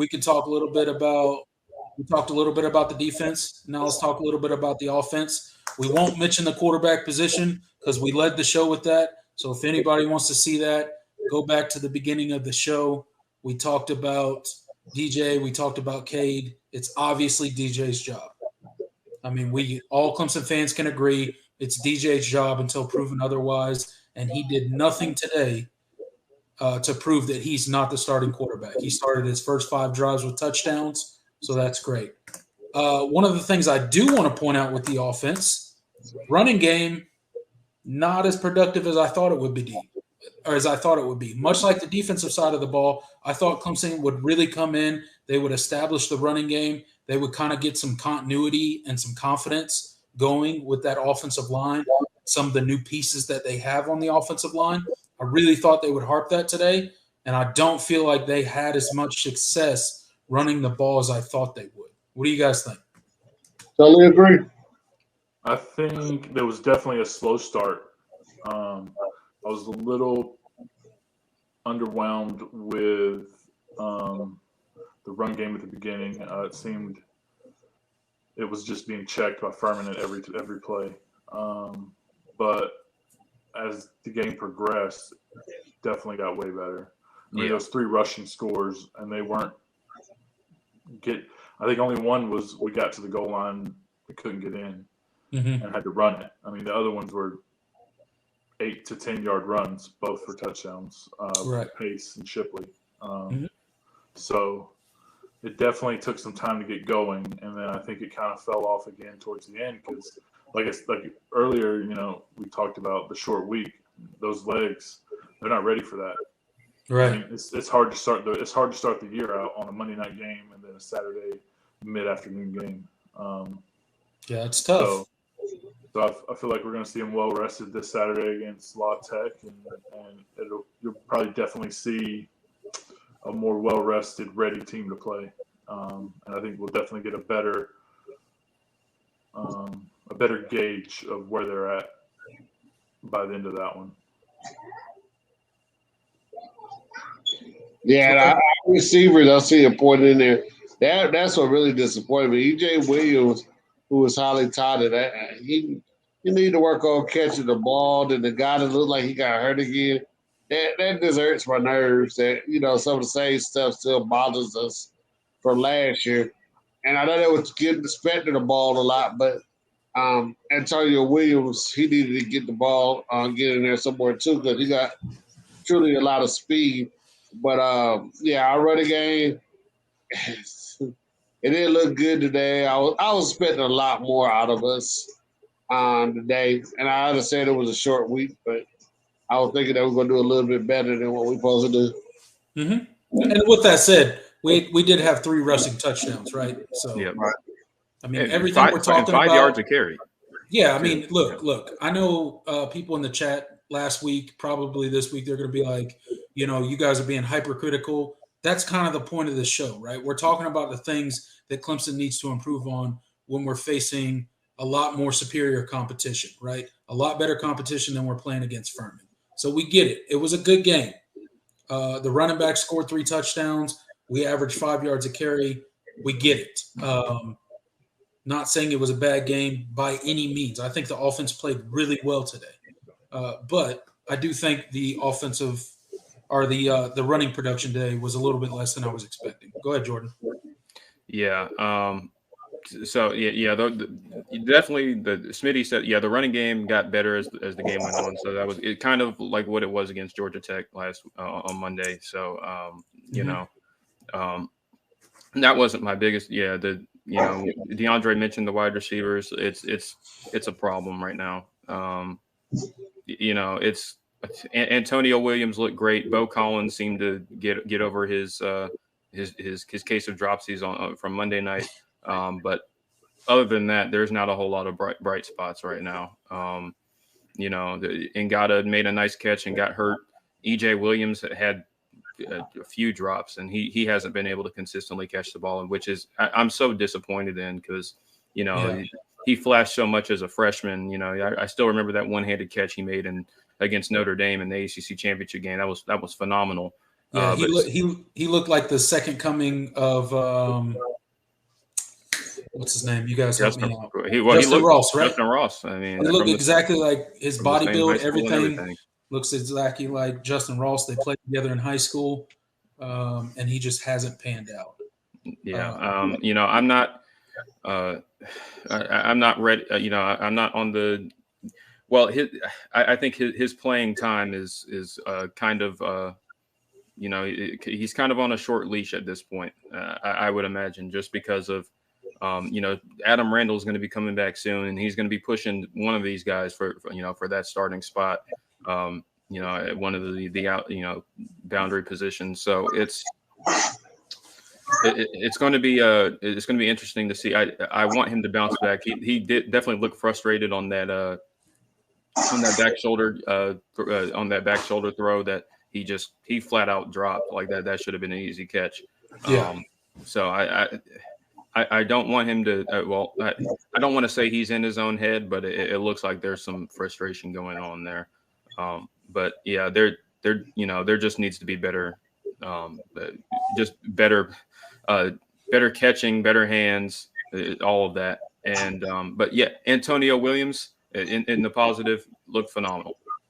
we could talk a little bit about. We talked a little bit about the defense. Now let's talk a little bit about the offense. We won't mention the quarterback position because we led the show with that. So if anybody wants to see that, go back to the beginning of the show. We talked about DJ. We talked about Cade. It's obviously DJ's job. I mean, all Clemson fans can agree it's DJ's job until proven otherwise. And he did nothing today to prove that he's not the starting quarterback. He started his first 5 drives with touchdowns, so that's great. One of the things I do want to point out with the offense, running game, not as productive as I thought it would be. Much like the defensive side of the ball, I thought Clemson would really come in. They would establish the running game. They would kind of get some continuity and some confidence going with that offensive line, some of the new pieces that they have on the offensive line. I really thought they would harp that today, and I don't feel like they had as much success running the ball as I thought they would. What do you guys think? Totally agree. I think there was definitely a slow start. I was a little underwhelmed with the run game at the beginning. It seemed it was just being checked by Furman at every play. But as the game progressed, definitely got way better. I mean, those 3 rushing scores, and they weren't I think only one was we got to the goal line, we couldn't get in and had to run it. I mean, the other ones were 8 to 10 yard runs, both for touchdowns, Pace and Shipley. So it definitely took some time to get going, and then I think it kind of fell off again towards the end because, like earlier, we talked about the short week. Those legs, they're not ready for that. Right. I mean, it's hard to start the year out on a Monday night game and then a Saturday mid-afternoon game. Yeah, it's tough. So I feel like we're going to see them well rested this Saturday against La Tech, and you'll probably definitely see a more well rested, ready team to play. And I think we'll definitely get a better gauge of where they're at by the end of that one. Yeah, and our receivers, I see a point in there. That's what really disappointed me. EJ Williams, who was highly touted, he need to work on catching the ball. And the guy that looked like he got hurt again, that just hurts my nerves. That some of the same stuff still bothers us from last year. And I know they was getting expecting the ball a lot, but Antonio Williams, he needed to get the ball, get in there somewhere too, because he got truly a lot of speed. But our running game, it didn't look good today. I was expecting a lot more out of us today, and I understand it was a short week, but I was thinking that we were going to do a little bit better than what we're supposed to do. And with that said, we did have 3 rushing touchdowns, right? So, I mean, everything we're talking about. 5 yards a carry. Yeah, I mean, look. I know people in the chat last week, probably this week, they're going to be like, you guys are being hypercritical. That's kind of the point of the show, right? We're talking about the things that Clemson needs to improve on when we're facing a lot more superior competition, right? A lot better competition than we're playing against Furman. So we get it. It was a good game. The running back scored 3 touchdowns. We averaged 5 yards a carry. We get it. Not saying it was a bad game by any means. I think the offense played really well today. But I do think the offensive or the running production today was a little bit less than I was expecting. Go ahead, Jordan. Yeah. Definitely. Smitty said, the running game got better as the game went on. So that was it, kind of like what it was against Georgia Tech last on Monday. So that wasn't my biggest. Yeah, DeAndre mentioned the wide receivers. It's a problem right now. It's Antonio Williams looked great. Bo Collins seemed to get over his case of dropsies from Monday night. But other than that, there's not a whole lot of bright spots right now. Ngata made a nice catch and got hurt. EJ Williams had a few drops, and he hasn't been able to consistently catch the ball, and which is I'm so disappointed in because he flashed so much as a freshman. I still remember that one-handed catch he made against Notre Dame in the ACC championship game. That was phenomenal. Yeah, he looked like the second coming of what's his name? You guys help me out. Justin Ross, right? Justin Ross. I mean, he looked exactly like his body build, everything looks exactly like Justin Ross. They played together in high school, and he just hasn't panned out. Yeah, you know, I'm not ready. You know, I'm not on the. Well, I think his playing time is kind of. You know, he's kind of on a short leash at this point. I would imagine, just because of, you know, Adam Randall is going to be coming back soon, and he's going to be pushing one of these guys for that starting spot. You know, at one of the out, you know, boundary positions. So it's going to be interesting to see. I want him to bounce back. He did definitely look frustrated on that back shoulder throw that. He flat out dropped like that. That should have been an easy catch. Yeah. So I don't want him to. I don't want to say he's in his own head, but it looks like there's some frustration going on there. But yeah, there just needs to be better, just better catching, better hands, all of that. And but yeah, Antonio Williams in the positive looked phenomenal.